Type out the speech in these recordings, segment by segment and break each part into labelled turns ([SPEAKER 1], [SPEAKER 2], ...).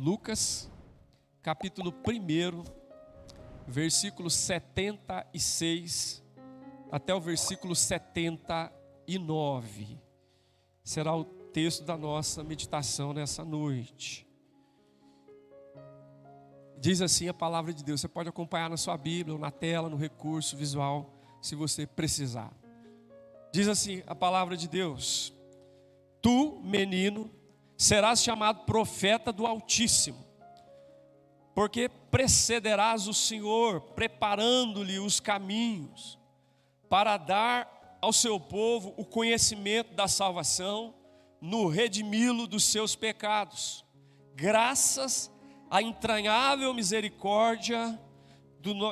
[SPEAKER 1] Lucas, capítulo 1, versículo 76 até o versículo 79. Será o texto da nossa meditação nessa noite. Diz assim a palavra de Deus. Você pode acompanhar na sua Bíblia, ou na tela, no recurso visual, se você precisar. Diz assim a palavra de Deus: Tu, menino, serás chamado profeta do Altíssimo, porque precederás o Senhor, preparando-lhe os caminhos, para dar ao seu povo o conhecimento da salvação, no redimi-lo dos seus pecados, graças à entranhável misericórdia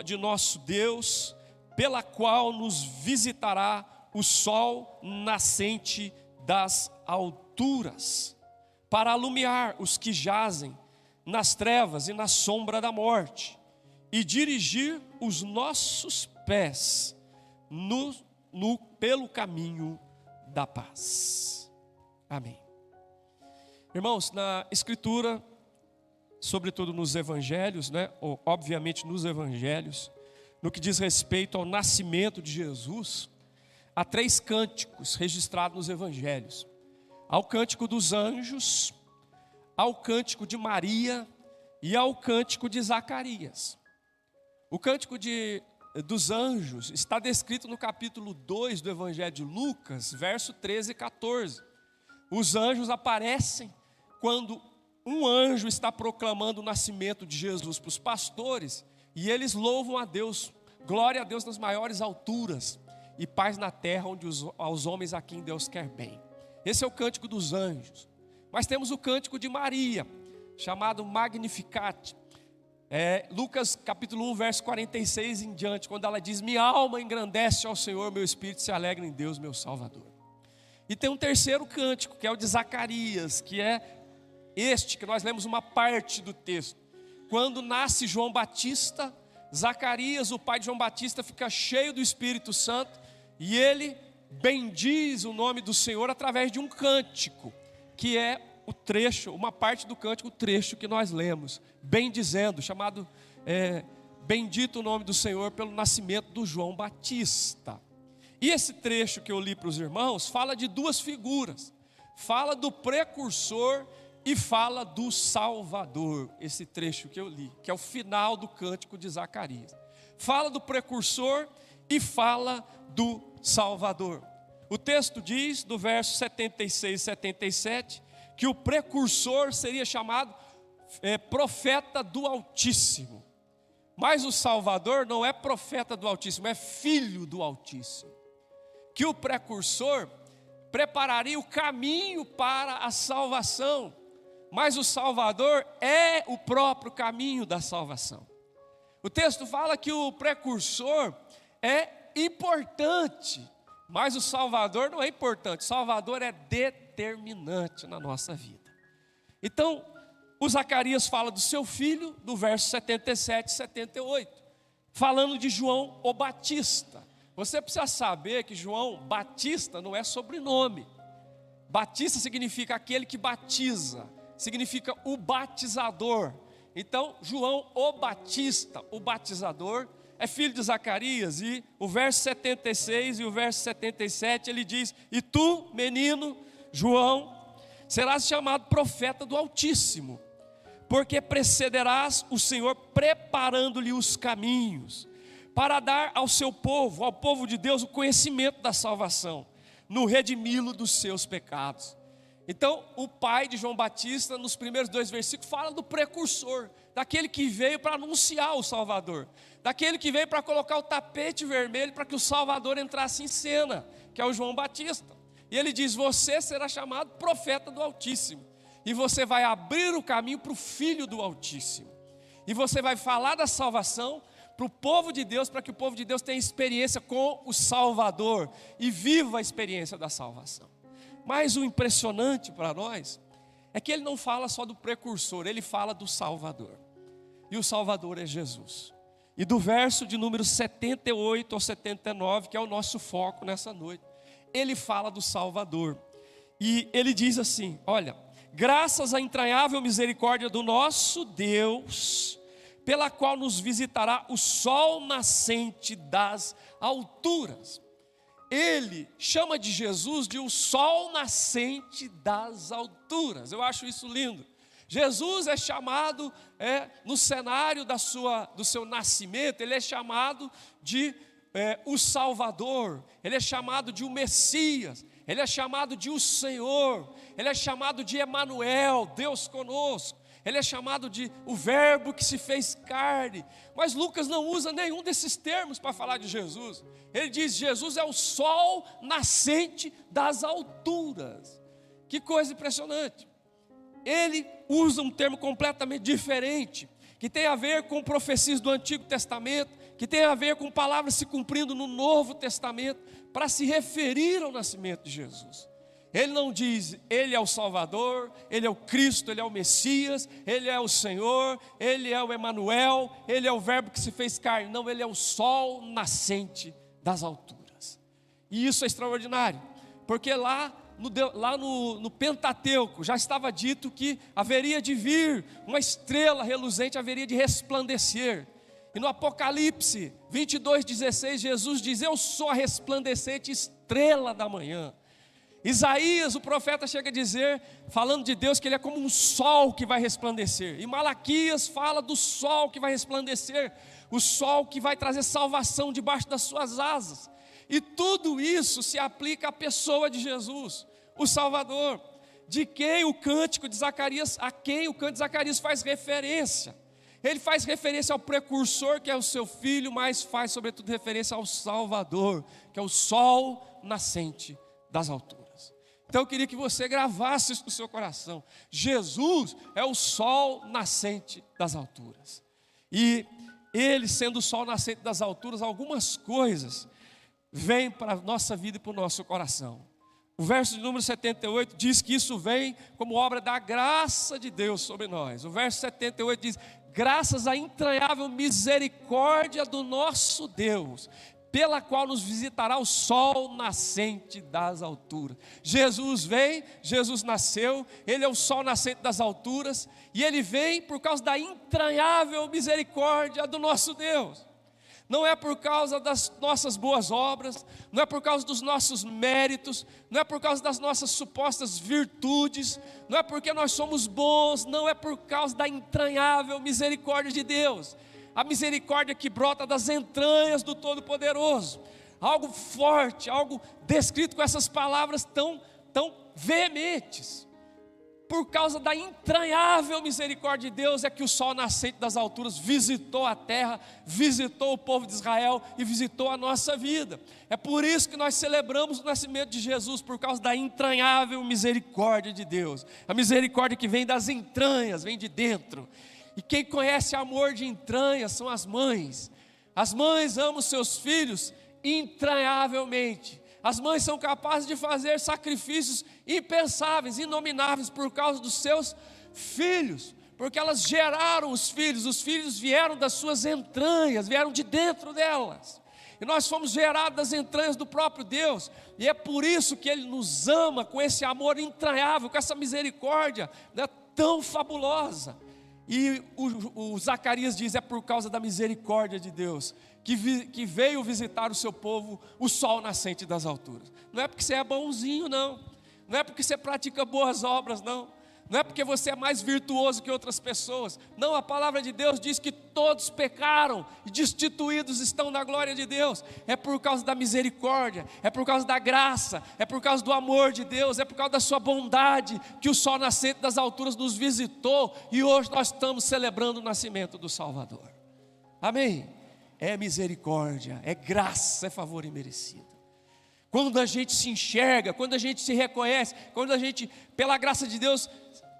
[SPEAKER 1] de nosso Deus, pela qual nos visitará o sol nascente das alturas, para alumiar os que jazem nas trevas e na sombra da morte, e dirigir os nossos pés pelo caminho da paz. Amém. Irmãos, na Escritura, sobretudo nos Evangelhos, ou obviamente nos Evangelhos, no que diz respeito ao nascimento de Jesus, há 3 cânticos registrados nos Evangelhos. Há o cântico dos anjos, há o cântico de Maria e há o cântico de Zacarias. O cântico dos anjos está descrito no capítulo 2 do Evangelho de Lucas, verso 13 e 14. Os anjos aparecem quando um anjo está proclamando o nascimento de Jesus para os pastores, e eles louvam a Deus, glória a Deus nas maiores alturas, e paz na terra onde aos homens a quem Deus quer bem. Esse é o cântico dos anjos. Mas temos o cântico de Maria, chamado Magnificat. Lucas capítulo 1, verso 46 em diante, quando ela diz: Minha alma engrandece ao Senhor, meu espírito se alegra em Deus, meu Salvador. E tem um terceiro cântico, que é o de Zacarias, que é este, que nós lemos uma parte do texto. Quando nasce João Batista, Zacarias, o pai de João Batista, fica cheio do Espírito Santo, e ele bendiz o nome do Senhor através de um cântico, que é o trecho, uma parte do cântico, o trecho que nós lemos, bendizendo, chamado Bendito o nome do Senhor pelo nascimento do João Batista. E esse trecho que eu li para os irmãos fala de 2 figuras, fala do precursor e fala do Salvador. Esse trecho que eu li, que é o final do cântico de Zacarias, fala do precursor e fala do Salvador. O texto diz, do verso 76 e 77, que o precursor seria chamado profeta do Altíssimo. Mas o Salvador não é profeta do Altíssimo, é filho do Altíssimo. Que o precursor prepararia o caminho para a salvação, mas o Salvador é o próprio caminho da salvação. O texto fala que o precursor é importante, mas o Salvador não é importante. O Salvador é determinante na nossa vida. Então, o Zacarias fala do seu filho, do verso 77 e 78, falando de João o Batista. Você precisa saber que João Batista não é sobrenome. Batista significa aquele que batiza, significa o batizador. Então, João o Batista, o batizador, é filho de Zacarias. E o verso 76 e o verso 77, ele diz: E tu, menino João, serás chamado profeta do Altíssimo, porque precederás o Senhor preparando-lhe os caminhos, para dar ao seu povo, ao povo de Deus, o conhecimento da salvação, no redimi-lo dos seus pecados. Então, o pai de João Batista, nos primeiros 2 versículos, fala do precursor, daquele que veio para anunciar o Salvador, daquele que veio para colocar o tapete vermelho para que o Salvador entrasse em cena, que é o João Batista. E ele diz: você será chamado profeta do Altíssimo, e você vai abrir o caminho para o Filho do Altíssimo, e você vai falar da salvação para o povo de Deus, para que o povo de Deus tenha experiência com o Salvador e viva a experiência da salvação. Mas o impressionante para nós é que ele não fala só do precursor, ele fala do Salvador. E o Salvador é Jesus. E do verso de número 78 ao 79, que é o nosso foco nessa noite, ele fala do Salvador. E ele diz assim: olha, graças à entranhável misericórdia do nosso Deus, pela qual nos visitará o sol nascente das alturas. Ele chama de Jesus de o sol nascente das alturas. Eu acho isso lindo. Jesus é chamado, no cenário do seu nascimento, ele é chamado de o Salvador, ele é chamado de o Messias, ele é chamado de o Senhor, ele é chamado de Emanuel, Deus conosco. Ele é chamado de o verbo que se fez carne. Mas Lucas não usa nenhum desses termos para falar de Jesus. Ele diz: Jesus é o sol nascente das alturas. Que coisa impressionante. Ele usa um termo completamente diferente, que tem a ver com profecias do Antigo Testamento, que tem a ver com palavras se cumprindo no Novo Testamento, para se referir ao nascimento de Jesus. Ele não diz, ele é o Salvador, ele é o Cristo, ele é o Messias, ele é o Senhor, ele é o Emanuel, ele é o verbo que se fez carne. Não, ele é o sol nascente das alturas. E isso é extraordinário, porque lá no Pentateuco já estava dito que haveria de vir uma estrela reluzente, haveria de resplandecer. E no Apocalipse 22:16, Jesus diz: eu sou a resplandecente estrela da manhã. Isaías, o profeta, chega a dizer, falando de Deus, que ele é como um sol que vai resplandecer. E Malaquias fala do sol que vai resplandecer, o sol que vai trazer salvação debaixo das suas asas. E tudo isso se aplica à pessoa de Jesus, o Salvador, de quem o cântico de Zacarias, a quem o cântico de Zacarias faz referência. Ele faz referência ao precursor, que é o seu filho, mas faz sobretudo referência ao Salvador, que é o sol nascente das alturas. Então eu queria que você gravasse isso no seu coração. Jesus é o sol nascente das alturas. E ele, sendo o sol nascente das alturas, algumas coisas vêm para a nossa vida e para o nosso coração. O verso de número 78 diz que isso vem como obra da graça de Deus sobre nós. O verso 78 diz: graças à entranhável misericórdia do nosso Deus, pela qual nos visitará o sol nascente das alturas. Jesus vem, Jesus nasceu, ele é o sol nascente das alturas, e ele vem por causa da entranhável misericórdia do nosso Deus. Não é por causa das nossas boas obras, não é por causa dos nossos méritos, não é por causa das nossas supostas virtudes, não é porque nós somos bons, não é por causa da entranhável misericórdia de Deus. A misericórdia que brota das entranhas do Todo-Poderoso, algo forte, algo descrito com essas palavras tão veementes. Por causa da entranhável misericórdia de Deus é que o sol nascente das alturas visitou a terra, visitou o povo de Israel e visitou a nossa vida. É por isso que nós celebramos o nascimento de Jesus, por causa da entranhável misericórdia de Deus. A misericórdia que vem das entranhas, vem de dentro. E quem conhece amor de entranhas são as mães. As mães amam seus filhos entranhavelmente. As mães são capazes de fazer sacrifícios impensáveis, inomináveis por causa dos seus filhos, porque elas geraram os filhos vieram das suas entranhas, vieram de dentro delas. E nós fomos gerados das entranhas do próprio Deus, e é por isso que Ele nos ama com esse amor entranhável, com essa misericórdia, né, tão fabulosa. E o Zacarias diz: é por causa da misericórdia de Deus que veio visitar o seu povo o sol nascente das alturas. Não é porque você é bonzinho, não. Não é porque você pratica boas obras, não. Não é porque você é mais virtuoso que outras pessoas. Não, a palavra de Deus diz que todos pecaram e destituídos estão da glória de Deus. É por causa da misericórdia, é por causa da graça, é por causa do amor de Deus, é por causa da sua bondade que o sol nascente das alturas nos visitou e hoje nós estamos celebrando o nascimento do Salvador. Amém? É misericórdia, é graça, é favor imerecido. Quando a gente se enxerga, quando a gente se reconhece, quando a gente, pela graça de Deus,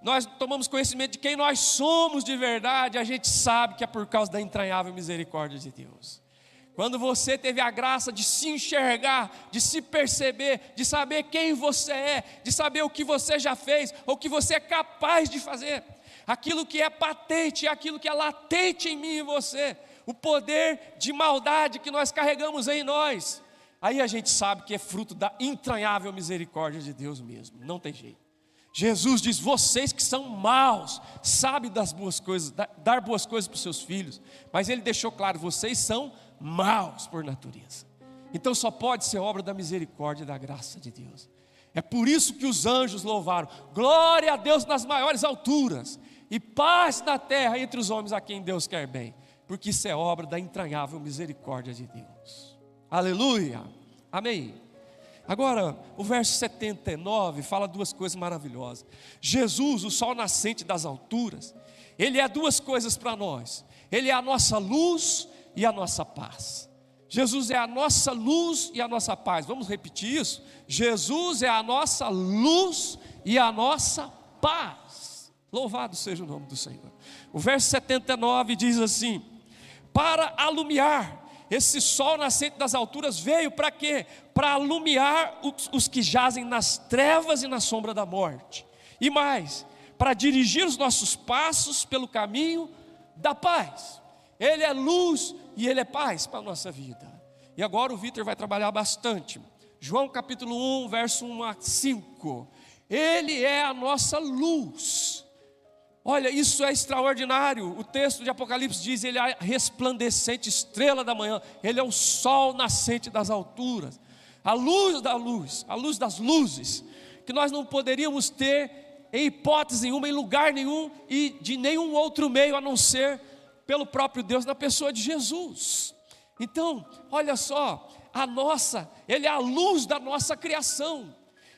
[SPEAKER 1] nós tomamos conhecimento de quem nós somos de verdade, a gente sabe que é por causa da entranhável misericórdia de Deus. Quando você teve a graça de se enxergar, de se perceber, de saber quem você é, de saber o que você já fez, ou o que você é capaz de fazer, aquilo que é patente, aquilo que é latente em mim e você, o poder de maldade que nós carregamos em nós, aí a gente sabe que é fruto da entranhável misericórdia de Deus mesmo, não tem jeito. Jesus diz: vocês que são maus, sabem das boas coisas, dar boas coisas para os seus filhos. Mas ele deixou claro: vocês são maus por natureza. Então só pode ser obra da misericórdia e da graça de Deus. É por isso que os anjos louvaram: glória a Deus nas maiores alturas, e paz na terra entre os homens a quem Deus quer bem. Porque isso é obra da entranhável misericórdia de Deus. Aleluia, amém. Agora, o verso 79 fala duas coisas maravilhosas. Jesus, o sol nascente das alturas, ele é duas coisas para nós. Ele é a nossa luz e a nossa paz. Jesus é a nossa luz e a nossa paz. Vamos repetir isso? Jesus é a nossa luz e a nossa paz. Louvado seja o nome do Senhor. O verso 79 diz assim: para alumiar. Esse sol nascente das alturas veio para quê? Para alumiar os que jazem nas trevas e na sombra da morte. E mais, para dirigir os nossos passos pelo caminho da paz. Ele é luz e ele é paz para a nossa vida. E agora o Vitor vai trabalhar bastante. João capítulo 1, verso 1 a 5. Ele é a nossa luz. Olha, isso é extraordinário. O texto de Apocalipse diz: ele é a resplandecente estrela da manhã. Ele é o sol nascente das alturas, a luz da luz, a luz das luzes, que nós não poderíamos ter em hipótese nenhuma, em lugar nenhum, e de nenhum outro meio a não ser pelo próprio Deus, na pessoa de Jesus. Então, olha só, ele é a luz da nossa criação,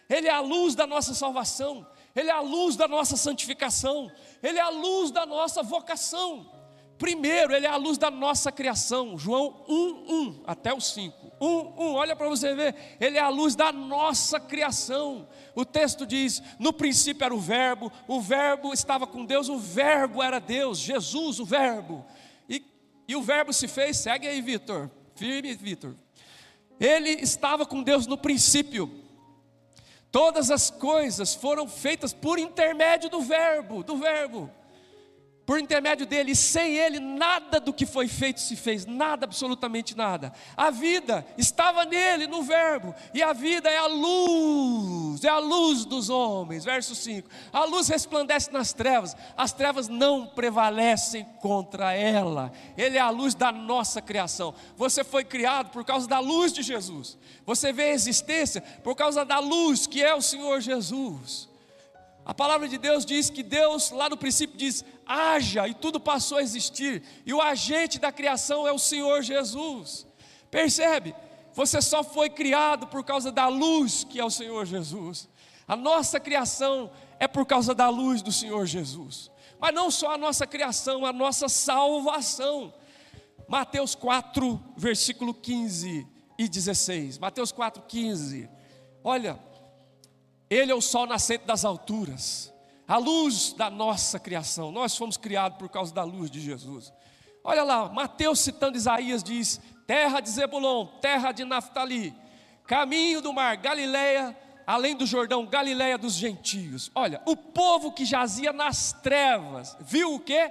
[SPEAKER 1] ele é a luz da nossa salvação, ele é a luz da nossa santificação, ele é a luz da nossa vocação. Primeiro, ele é a luz da nossa criação. João 1:1 até o 5. 1:1, olha para você ver. Ele é a luz da nossa criação. O texto diz: no princípio era o verbo estava com Deus, o verbo era Deus, Jesus, o verbo. E o verbo se fez, segue aí, Vitor, firme, Vitor. Ele estava com Deus no princípio. Todas as coisas foram feitas por intermédio do verbo, por intermédio dele. E sem ele nada do que foi feito se fez, nada, absolutamente nada. A vida estava nele, no verbo, e a vida é a luz dos homens. Verso 5: a luz resplandece nas trevas, as trevas não prevalecem contra ela. Ele é a luz da nossa criação. Você foi criado por causa da luz de Jesus. Você vê a existência por causa da luz que é o Senhor Jesus. A palavra de Deus diz que Deus lá no princípio diz: haja, e tudo passou a existir. E o agente da criação é o Senhor Jesus. Percebe? Você só foi criado por causa da luz que é o Senhor Jesus. A nossa criação é por causa da luz do Senhor Jesus. Mas não só a nossa criação, a nossa salvação. Mateus 4, versículo 15 e 16. Mateus 4, 15. Olha, ele é o sol nascente das alturas, a luz da nossa criação. Nós fomos criados por causa da luz de Jesus. Olha lá, Mateus citando Isaías diz: terra de Zebulon, terra de Naftali, caminho do mar, Galileia, além do Jordão, Galileia dos gentios. Olha, o povo que jazia nas trevas, viu o quê?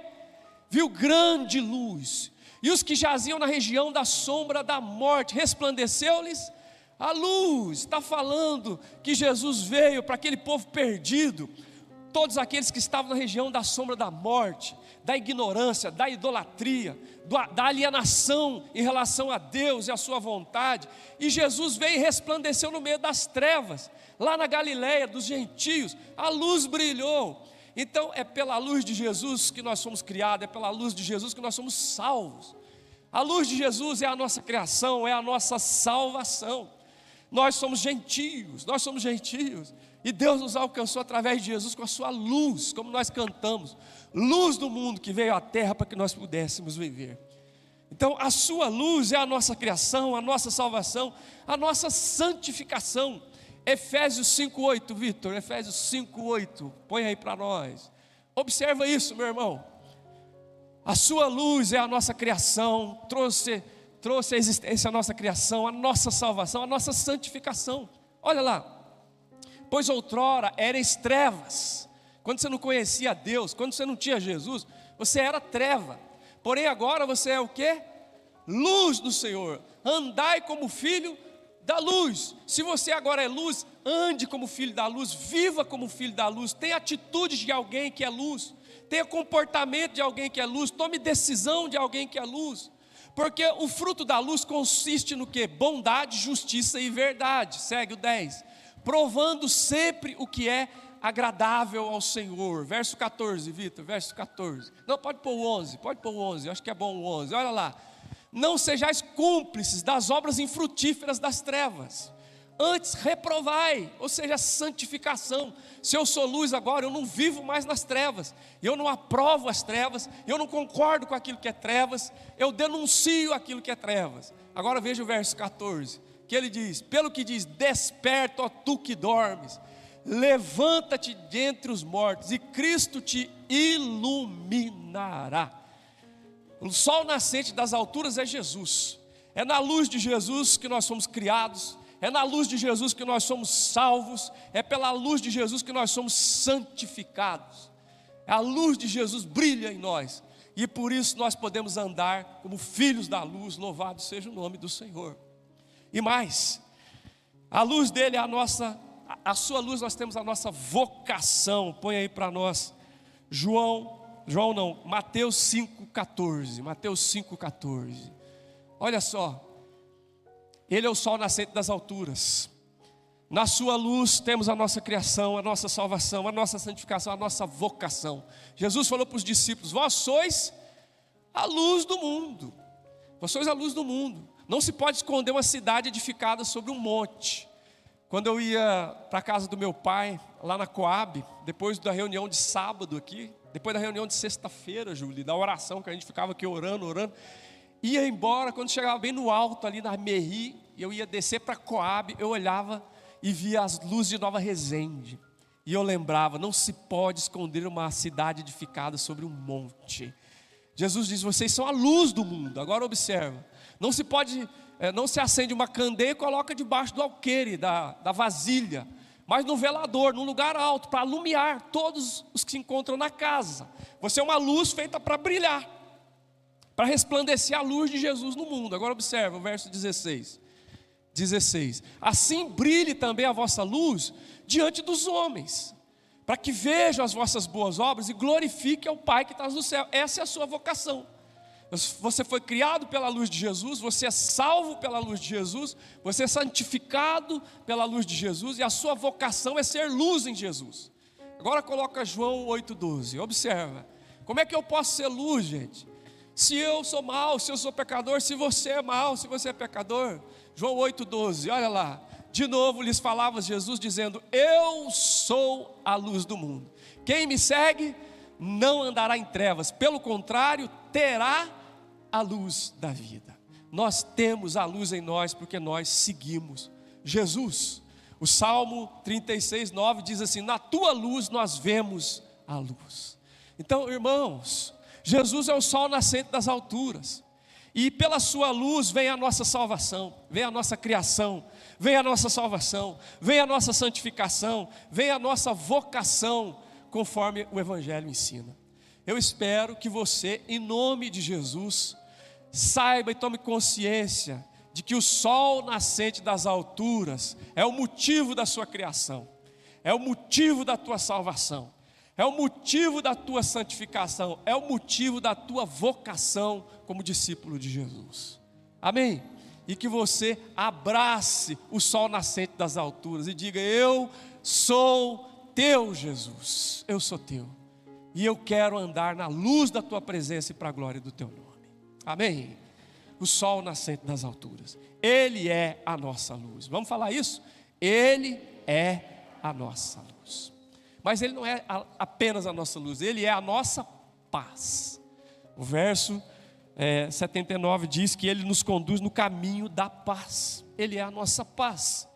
[SPEAKER 1] Viu grande luz. E os que jaziam na região da sombra da morte, resplandeceu-lhes a luz. Está falando que Jesus veio para aquele povo perdido, todos aqueles que estavam na região da sombra da morte, da ignorância, da idolatria, da alienação em relação a Deus e a sua vontade. E Jesus veio e resplandeceu no meio das trevas, lá na Galileia dos gentios. A luz brilhou. Então é pela luz de Jesus que nós somos criados, é pela luz de Jesus que nós somos salvos. A luz de Jesus é a nossa criação, é a nossa salvação. Nós somos gentios, e Deus nos alcançou através de Jesus com a sua luz, como nós cantamos, luz do mundo que veio à terra para que nós pudéssemos viver. Então a sua luz é a nossa criação, a nossa salvação, a nossa santificação. Efésios 5:8, Vitor, Efésios 5:8, põe aí para nós. Observa isso, meu irmão. A sua luz é a nossa criação, trouxe a existência a nossa criação, a nossa salvação, a nossa santificação. Olha lá. Pois outrora erais trevas, quando você não conhecia Deus, quando você não tinha Jesus, você era treva. Porém agora você é o quê? Luz do Senhor. Andai como filho da luz. Se você agora é luz, ande como filho da luz, viva como filho da luz, tenha atitudes de alguém que é luz, tenha comportamento de alguém que é luz, tome decisão de alguém que é luz, porque o fruto da luz consiste no quê? Bondade, justiça e verdade. Segue o 10, provando sempre o que é agradável ao Senhor. Verso 14, Vitor, verso 14. Não, pode pôr o 11, acho que é bom o 11, olha lá. Não sejais cúmplices das obras infrutíferas das trevas, antes reprovai, ou seja, santificação. Se eu sou luz agora, eu não vivo mais nas trevas, eu não aprovo as trevas, eu não concordo com aquilo que é trevas, eu denuncio aquilo que é trevas. Agora veja o verso 14, que ele diz, pelo que diz, desperta, ó tu que dormes, levanta-te dentre os mortos, e Cristo te iluminará. O sol nascente das alturas é Jesus, é na luz de Jesus que nós somos criados, é na luz de Jesus que nós somos salvos, é pela luz de Jesus que nós somos santificados. A luz de Jesus brilha em nós, e por isso nós podemos andar como filhos da luz, louvado seja o nome do Senhor. E mais, a luz dele é a sua luz, nós temos a nossa vocação. Põe aí para nós, Mateus 5,14, olha só, ele é o sol nascente das alturas, na sua luz temos a nossa criação, a nossa salvação, a nossa santificação, a nossa vocação. Jesus falou para os discípulos, vós sois a luz do mundo, vós sois a luz do mundo. Não se pode esconder uma cidade edificada sobre um monte. Quando eu ia para a casa do meu pai, lá na Coab, depois da reunião de sábado aqui, depois da reunião de sexta-feira, Júlia, da oração que a gente ficava aqui orando, ia embora, quando chegava bem no alto ali na Merri, eu ia descer para Coab, eu olhava e via as luzes de Nova Resende, e eu lembrava, não se pode esconder uma cidade edificada sobre um monte. Jesus diz, vocês são a luz do mundo. Agora observa, não se acende uma candeia e coloca debaixo do alqueire, da vasilha, mas no velador, num lugar alto, para iluminar todos os que se encontram na casa. Você é uma luz feita para brilhar, para resplandecer a luz de Jesus no mundo. Agora observa o verso 16, assim brilhe também a vossa luz diante dos homens, para que vejam as vossas boas obras e glorifiquem ao Pai que está no céu. Essa é a sua vocação. Você foi criado pela luz de Jesus, você é salvo pela luz de Jesus, você é santificado pela luz de Jesus, e a sua vocação é ser luz em Jesus. Agora coloca João 8,12, observa, como é que eu posso ser luz, gente? Se eu sou mau, se eu sou pecador, se você é mau, se você é pecador. João 8,12, olha lá, de novo lhes falava Jesus dizendo, eu sou a luz do mundo, quem me segue não andará em trevas, pelo contrário, terá a luz da vida. Nós temos a luz em nós porque nós seguimos Jesus. O Salmo 36,9 diz assim, na tua luz nós vemos a luz. Então, irmãos, Jesus é o sol nascente das alturas, e pela sua luz vem a nossa salvação, vem a nossa criação, vem a nossa salvação, vem a nossa santificação, vem a nossa vocação, conforme o Evangelho ensina. Eu espero que você, em nome de Jesus, saiba e tome consciência de que o sol nascente das alturas é o motivo da sua criação, é o motivo da tua salvação, é o motivo da tua santificação, é o motivo da tua vocação como discípulo de Jesus. Amém? E que você abrace o sol nascente das alturas e diga, eu sou teu, Jesus, eu sou teu, e eu quero andar na luz da tua presença e para a glória do teu nome. Amém? O sol nascente das alturas, ele é a nossa luz. Vamos falar isso? Ele é a nossa luz. Mas ele não é apenas a nossa luz, ele é a nossa paz. O verso 79 diz que ele nos conduz no caminho da paz. Ele é a nossa paz.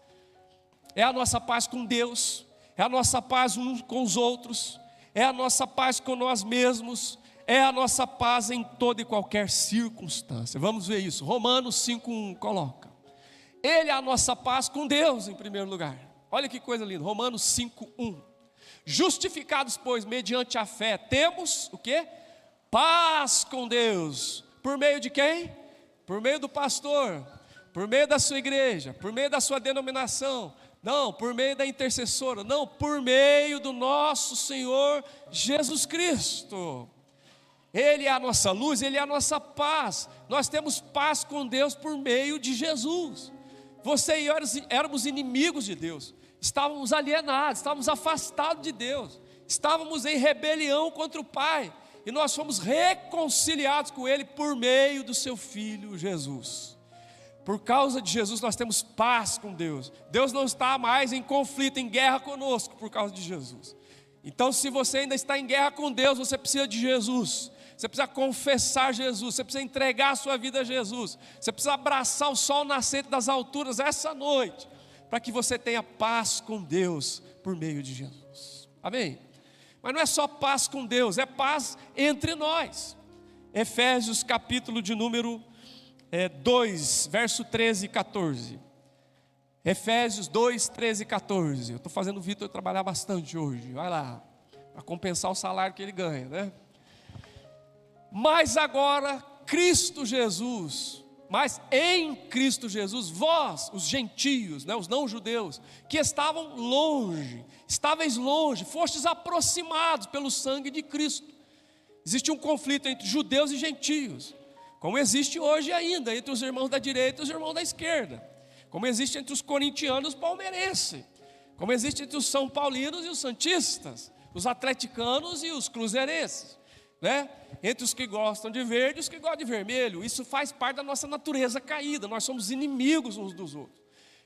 [SPEAKER 1] É a nossa paz com Deus, é a nossa paz uns com os outros, é a nossa paz com nós mesmos, é a nossa paz em toda e qualquer circunstância. Vamos ver isso, Romanos 5,1 coloca. Ele é a nossa paz com Deus em primeiro lugar. Olha que coisa linda, Romanos 5,1. Justificados, pois, mediante a fé, temos o quê? Paz com Deus. Por meio de quem? Por meio do pastor. por meio da sua igreja, por meio da sua denominação, não, por meio da intercessora, não, por meio do nosso Senhor Jesus Cristo. Ele é a nossa luz, Ele é a nossa paz. Nós temos paz com Deus por meio de Jesus. Você e eu éramos inimigos de Deus, estávamos alienados, estávamos afastados de Deus, estávamos em rebelião contra o Pai, e nós fomos reconciliados com Ele por meio do seu Filho Jesus. Por causa de Jesus nós temos paz com Deus. Deus não está mais em conflito, em guerra conosco por causa de Jesus. Então, se você ainda está em guerra com Deus, você precisa de Jesus. Você precisa confessar Jesus, você precisa entregar a sua vida a Jesus. Você precisa abraçar o sol nascente das alturas essa noite, para que você tenha paz com Deus por meio de Jesus. Amém? Mas não é só paz com Deus, é paz entre nós. Efésios capítulo de número 2, verso 13 e 14. Efésios 2, 13 e 14. Eu estou fazendo o Vitor trabalhar bastante hoje. Vai lá, para compensar o salário que ele ganha, né? Mas agora, Cristo Jesus, mas em Cristo Jesus, vós, os gentios, né, os não-judeus, que estavam longe, estáveis longe, fostes aproximados pelo sangue de Cristo. Existia um conflito entre judeus e gentios, como existe hoje ainda, entre os irmãos da direita e os irmãos da esquerda, como existe entre os corintianos e os palmeirenses, como existe entre os são paulinos e os santistas, os atleticanos e os cruzeirenses, né? Entre os que gostam de verde e os que gostam de vermelho. Isso faz parte da nossa natureza caída, nós somos inimigos uns dos outros.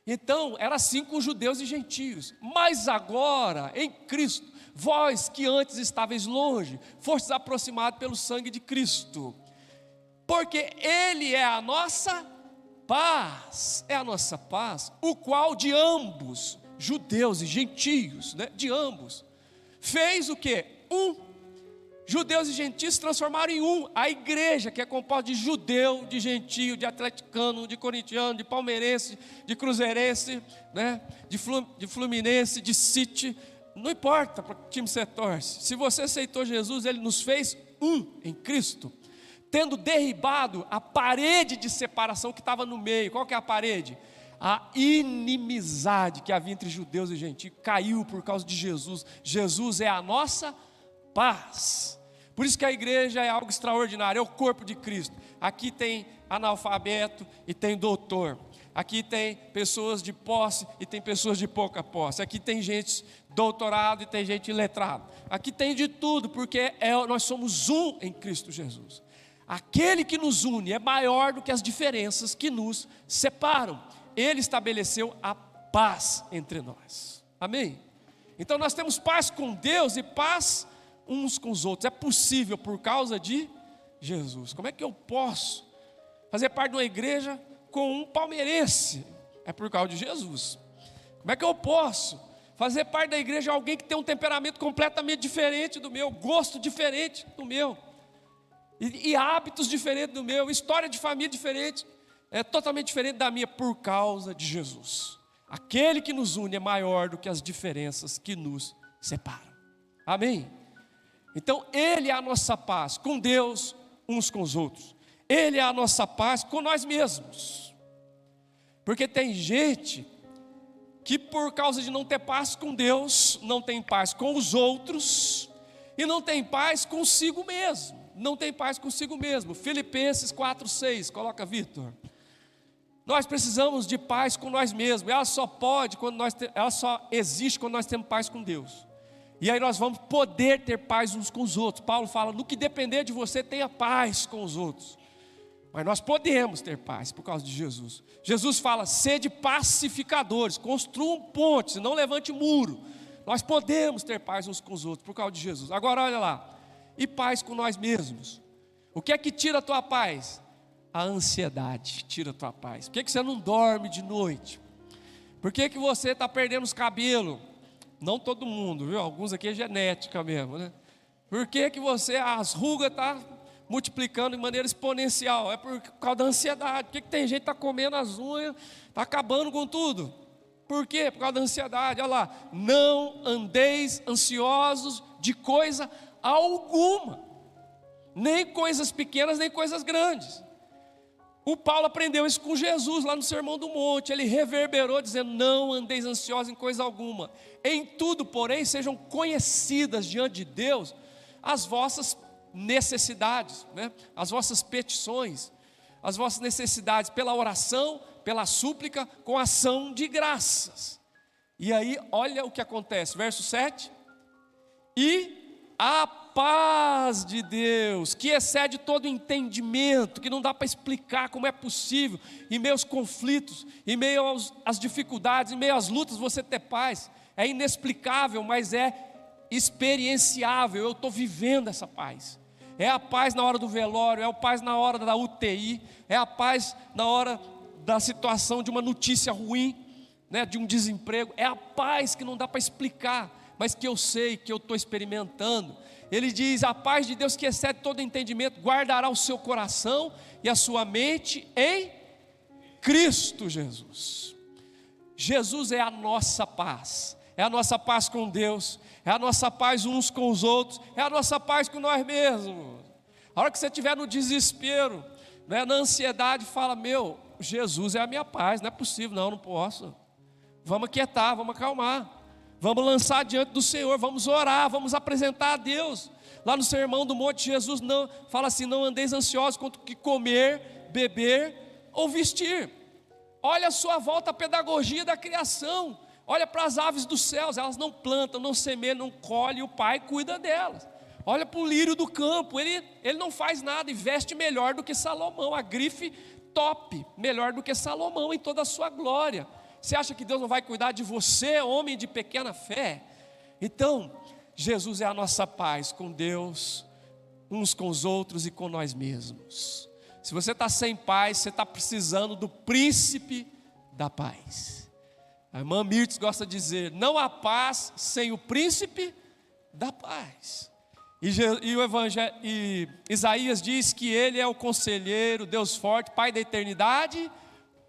[SPEAKER 1] Então, era assim com os judeus e gentios. Mas agora, em Cristo, vós que antes estáveis longe, fostes aproximados pelo sangue de Cristo, porque Ele é a nossa paz, o qual de ambos, judeus e gentios, né, de ambos, fez o quê? Judeus e gentios se transformaram em um. A igreja, que é composta de judeu, de gentio, de atleticano, de corintiano, de palmeirense, de cruzeirense, né? de fluminense, de City, não importa para que time você torce. Se você aceitou Jesus, Ele nos fez um em Cristo, tendo derribado a parede de separação que estava no meio. Qual que é a parede? A inimizade que havia entre judeus e gentios caiu por causa de Jesus. Jesus é a nossa paz. Por isso que a igreja é algo extraordinário, é o corpo de Cristo. Aqui tem analfabeto e tem doutor. Aqui tem pessoas de posse e tem pessoas de pouca posse. Aqui tem gente doutorado e tem gente iletrado. Aqui tem de tudo, porque nós somos um em Cristo Jesus. Aquele que nos une é maior do que as diferenças que nos separam. Ele estabeleceu a paz entre nós. Amém? Então nós temos paz com Deus e paz uns com os outros. É possível por causa de Jesus. Como é que eu posso fazer parte de uma igreja com um palmeirense? É por causa de Jesus. Como é que eu posso fazer parte da igreja de alguém que tem um temperamento completamente diferente do meu, gosto diferente do meu, e hábitos diferentes do meu, história de família diferente, é totalmente diferente da minha, por causa de Jesus. Aquele que nos une é maior do que as diferenças que nos separam. Amém? Então Ele é a nossa paz com Deus, uns com os outros. Ele é a nossa paz com nós mesmos. Porque tem gente que por causa de não ter paz com Deus, não tem paz com os outros e não tem paz consigo mesmo. Não tem paz consigo mesmo. Filipenses 4:6, coloca, Vitor. Nós precisamos de paz com nós mesmos. Ela só existe quando nós temos paz com Deus. E aí nós vamos poder ter paz uns com os outros. Paulo fala, no que depender de você, tenha paz com os outros. Mas nós podemos ter paz por causa de Jesus. Jesus fala, sede pacificadores, construam pontes, não levante muro. Nós podemos ter paz uns com os outros por causa de Jesus. Agora olha lá, e paz com nós mesmos. O que é que tira a tua paz? A ansiedade tira a tua paz. Por que você não dorme de noite? Por que você está perdendo os cabelos? Não todo mundo, viu? Alguns aqui é genética mesmo, né? Por que as rugas estão multiplicando de maneira exponencial? É por causa da ansiedade. Por que tem gente que está comendo as unhas, está acabando com tudo? Por quê? Por causa da ansiedade. Olha lá, não andeis ansiosos de coisa alguma, nem coisas pequenas, nem coisas grandes. O Paulo aprendeu isso com Jesus lá no Sermão do Monte. Ele reverberou dizendo: não andeis ansiosos em coisa alguma. Em tudo, porém, sejam conhecidas diante de Deus as vossas necessidades, né? As vossas petições, as vossas necessidades pela oração, pela súplica, com ação de graças. E aí, olha o que acontece, verso 7. E a paz de Deus, que excede todo entendimento, que não dá para explicar como é possível, em meio aos conflitos, em meio às dificuldades, em meio às lutas, você ter paz. É inexplicável, mas é experienciável. Eu estou vivendo essa paz. É a paz na hora do velório, é a paz na hora da UTI, é a paz na hora da situação de uma notícia ruim, né, de um desemprego. É a paz que não dá para explicar, mas que eu sei, que eu estou experimentando. Ele diz: a paz de Deus que excede todo entendimento guardará o seu coração e a sua mente em Cristo Jesus. Jesus é a nossa paz, é a nossa paz com Deus, é a nossa paz uns com os outros, é a nossa paz com nós mesmos. A hora que você estiver no desespero, né, na ansiedade, fala: meu, Jesus é a minha paz. Não é possível, não posso. Vamos aquietar, vamos acalmar, vamos lançar diante do Senhor, vamos orar, vamos apresentar a Deus. Lá no Sermão do Monte, Jesus não fala assim: não andeis ansiosos quanto o que comer, beber ou vestir. Olha à sua volta a pedagogia da criação. Olha para as aves dos céus, elas não plantam, não semeiam, não colhem, o Pai cuida delas. Olha para o lírio do campo, ele não faz nada e veste melhor do que Salomão, a grife top, melhor do que Salomão em toda a sua glória. Você acha que Deus não vai cuidar de você, homem de pequena fé? Então, Jesus é a nossa paz com Deus, uns com os outros e com nós mesmos. Se você está sem paz, você está precisando do príncipe da paz. A irmã Mirtz gosta de dizer: não há paz sem o príncipe da paz. E Isaías diz que ele é o conselheiro, Deus forte, Pai da eternidade,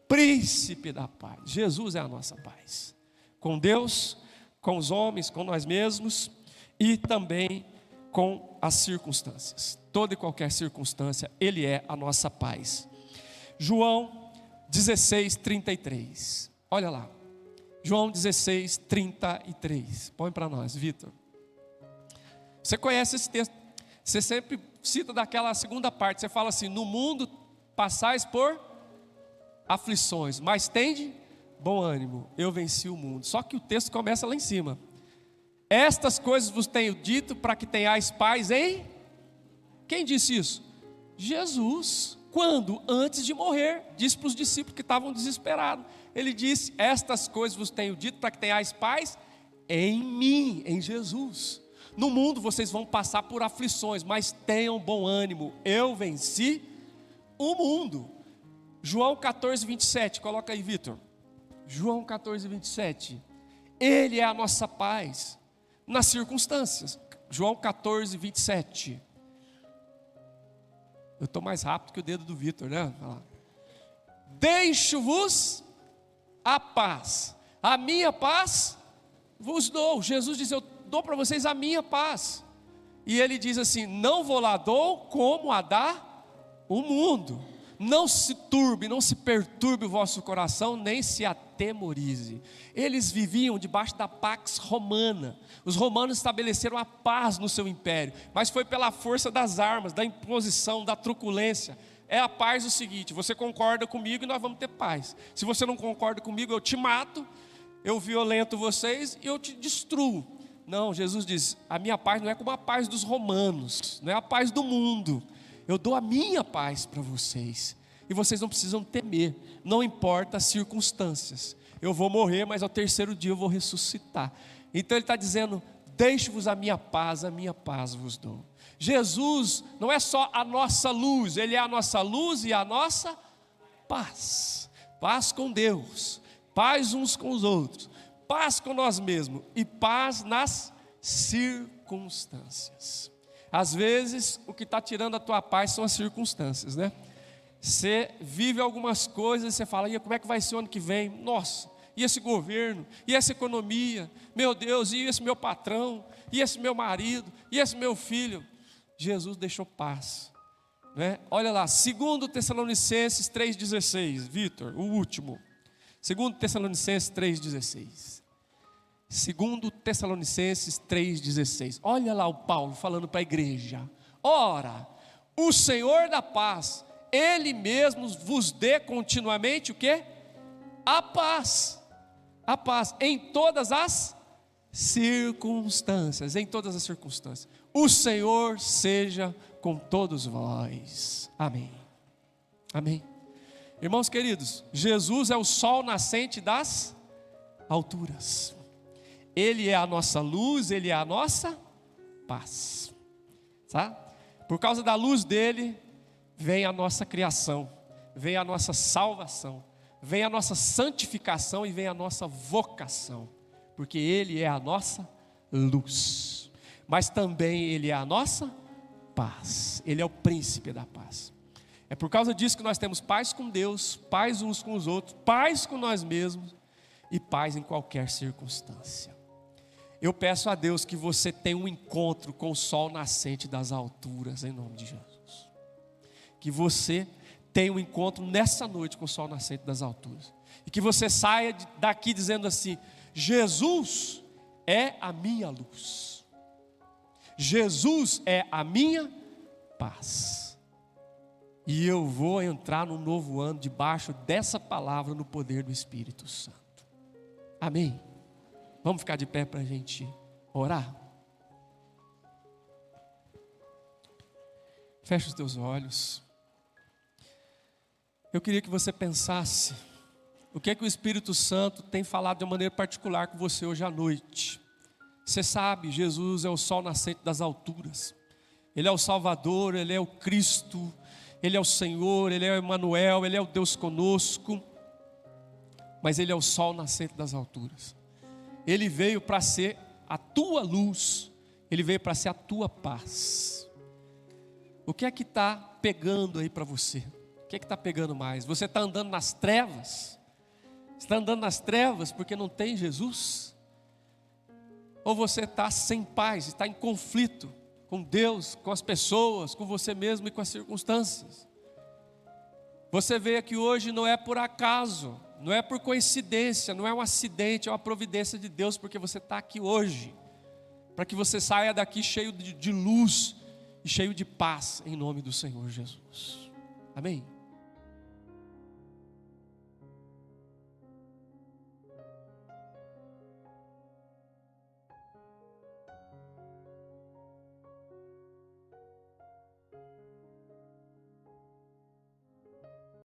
[SPEAKER 1] príncipe da paz. Jesus é a nossa paz, com Deus, com os homens, com nós mesmos e também com as circunstâncias. Toda e qualquer circunstância, Ele é a nossa paz. João 16:33. Olha lá. João 16:33. Põe para nós, Vitor. Você conhece esse texto? Você sempre cita daquela segunda parte. Você fala assim: no mundo passais por aflições, mas tende bom ânimo, eu venci o mundo. Só que o texto começa lá em cima: estas coisas vos tenho dito para que tenhais paz em... Quem disse isso? Jesus. Quando? Antes de morrer. Disse para os discípulos que estavam desesperados. Ele disse: estas coisas vos tenho dito para que tenhais paz em mim, em Jesus. No mundo vocês vão passar por aflições, mas tenham bom ânimo, eu venci o mundo. João 14:27, coloca aí, Vitor. João 14:27. Ele é a nossa paz nas circunstâncias. João 14:27. Eu estou mais rápido que o dedo do Vitor, né? Deixo-vos a paz, a minha paz vos dou. Jesus diz: eu dou para vocês a minha paz. E ele diz assim: não vou lá dou como a dá o mundo. Não se turbe, não se perturbe o vosso coração, nem se atemorize. Eles viviam debaixo da Pax Romana. Os romanos estabeleceram a paz no seu império, mas foi pela força das armas, da imposição, da truculência. É a paz o seguinte: você concorda comigo e nós vamos ter paz. Se você não concorda comigo, eu te mato, eu violento vocês e eu te destruo. Não, Jesus diz: a minha paz não é como a paz dos romanos, não é a paz do mundo. Eu dou a minha paz para vocês, e vocês não precisam temer, não importa as circunstâncias. Eu vou morrer, mas ao terceiro dia eu vou ressuscitar. Então ele está dizendo: deixo-vos a minha paz vos dou. Jesus não é só a nossa luz, Ele é a nossa luz e a nossa paz. Paz com Deus, paz uns com os outros, paz com nós mesmos e paz nas circunstâncias. Às vezes o que está tirando a tua paz são as circunstâncias, né? Você vive algumas coisas e você fala: e como é que vai ser o ano que vem? Nossa, e esse governo, e essa economia, meu Deus, e esse meu patrão, e esse meu marido, e esse meu filho. Jesus deixou paz. né? Olha lá, 2 Tessalonicenses 3,16, Vitor, o último. 2 Tessalonicenses 3,16. 2 Tessalonicenses 3,16. Olha lá o Paulo falando para a igreja. Ora, o Senhor da paz, Ele mesmo vos dê continuamente o quê? A paz. A paz em todas as circunstâncias. Em todas as circunstâncias. O Senhor seja com todos vós. Amém. Amém. Irmãos queridos, Jesus é o sol nascente das alturas. Ele é a nossa luz, Ele é a nossa paz. Tá? Por causa da luz dele, vem a nossa criação, vem a nossa salvação, vem a nossa santificação e vem a nossa vocação. Porque Ele é a nossa luz, mas também Ele é a nossa paz. Ele é o príncipe da paz. É por causa disso que nós temos paz com Deus, paz uns com os outros, paz com nós mesmos e paz em qualquer circunstância. Eu peço a Deus que você tenha um encontro com o sol nascente das alturas, em nome de Jesus. Que você tenha um encontro nessa noite com o sol nascente das alturas. E que você saia daqui dizendo assim: Jesus é a minha luz. Jesus é a minha paz. E eu vou entrar no novo ano debaixo dessa palavra no poder do Espírito Santo. Amém. Vamos ficar de pé para a gente orar? Feche os teus olhos. Eu queria que você pensasse o que é que o Espírito Santo tem falado de uma maneira particular com você hoje à noite. Você sabe, Jesus é o sol nascente das alturas. Ele é o Salvador, Ele é o Cristo, Ele é o Senhor, Ele é o Emmanuel, Ele é o Deus conosco. Mas Ele é o sol nascente das alturas. Ele veio para ser a tua luz, Ele veio para ser a tua paz. O que é que está pegando aí para você? O que é que está pegando mais? Você está andando nas trevas? Você está andando nas trevas porque não tem Jesus? Ou você está sem paz, está em conflito com Deus, com as pessoas, com você mesmo e com as circunstâncias? Você veio aqui hoje não é por acaso, não é por coincidência, não é um acidente, é uma providência de Deus, porque você está aqui hoje, para que você saia daqui cheio de luz e cheio de paz, em nome do Senhor Jesus. Amém?